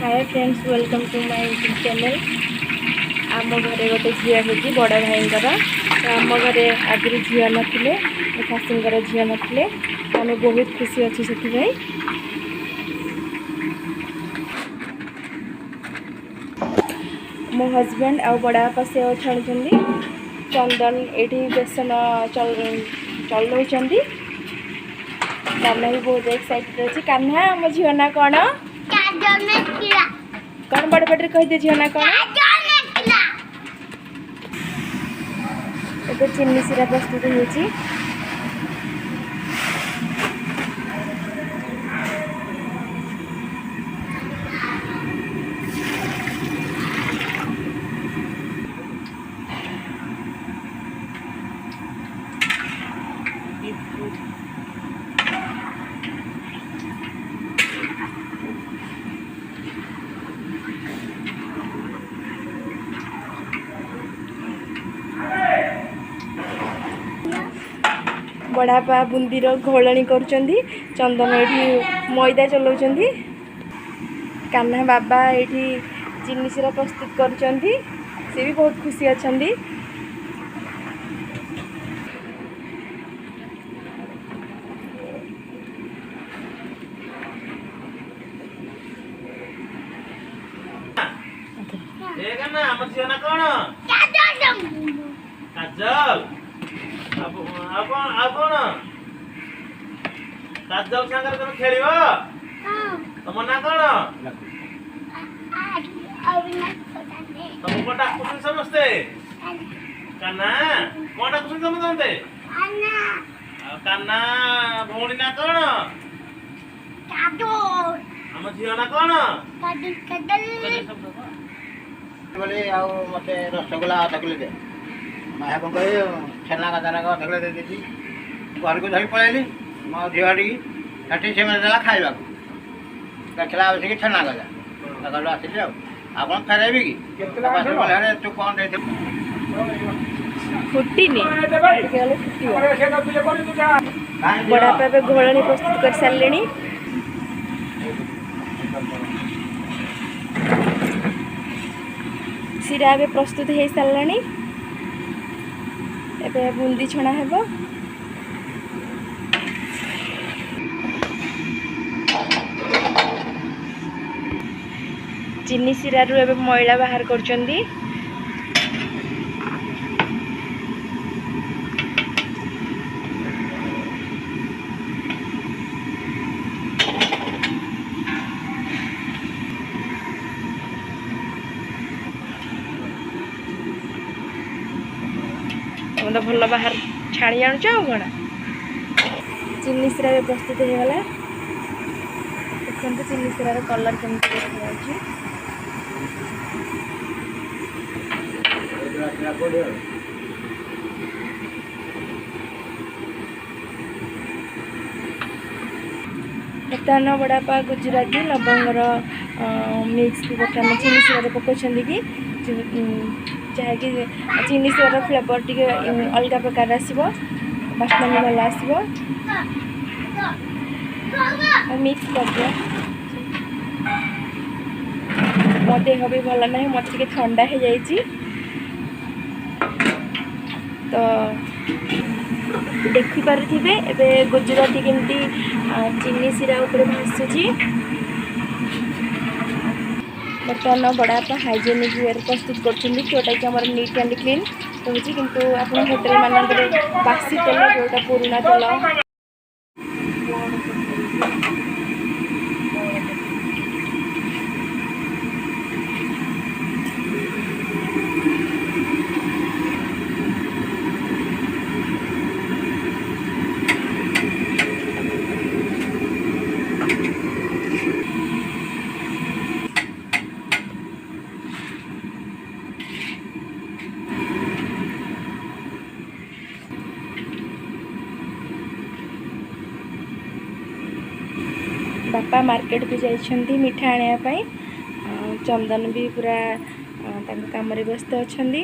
Hi friends, welcome to my YouTube channel. आम घरे गोटे झील होगी बड़ भाई तो आम घरे आगुरी झील नथिले, शाशुंकर झील नथिले, आम बहुत खुशी अच्छे से। मो हजबैंड आ बड़ा बापा से छाणुंट चंदन ये बेसन चलौंट। कान्हा भी बहुत एक्साइटेड अच्छी। कान्हा आम झील ना कौन कौन बड़ पटे कह दे झील ना कौन ए चिन्नी सीरा प्रस्तुत होती। बड़ापा बुंदीर घोलणी कर चंदन ये मैदा चलाउं। कान्हा बाबा ये चिन्नी सीरा प्रस्तुत कर भी बहुत खुशी अच्छा। काजल सांगर तुम खेलिबो तुम ना कोन तुम को डाकुन समस्ते कान्ना कोन डाकुन समस्ते कान्ना भौणी ना कोन हम झियो ना कोन बोले आ मते रसगुल्ला आधा किलो दे मैं कौन कहे छेना का दाना का आधा किलो दे देती घर को धरी पळेली मो झियाड़ी साठी से देला खाइबा देखला बस के छेना गला लगलो आसिले आपन फेरेबी की केतला तू कौन दे फुट्टी ने केले बड़ा पापे घोलणी प्रस्तुत कर सारलेनी। सीरा ए प्रस्तुत हो सारे ए बुंदी छणा हेबो। चिन्नी सीरा रू ए मैला बाहर कर तो भल बाहर छाणी आनुच कौन चिन्नी सीरा प्रस्तुत हो गला। देखते चिन्नी सीरार कलर केमती देखा बर्तमान बड़ापा गुजराती लवंगर मिक्स भी बर्तमान चिन्नी सीरा पकाउछन्ती कि जहाँकि चिन्नी सीरा फ्लेवर टी अलग प्रकार आसो बास्ना भी भल आसो मिक्स कर दिया। मो देह भी भल ना मत ठंडा हो जाइए तो देखिपे ए गुजराती केमती चिन्नी सीरा उपर भासुची। बर्तमान बड़ापा हाइजेनिक वे प्रस्तुत करोटा कि आम नीट एंड क्लीन कहूँ किंतु आप होटेल मानक बासी तेल जोटा पुराना तेल बापा मार्केट को जाइछन्ती मिठा आनिया पाई चंदन भी पूरा तांको काम रे व्यस्त अछन्ती।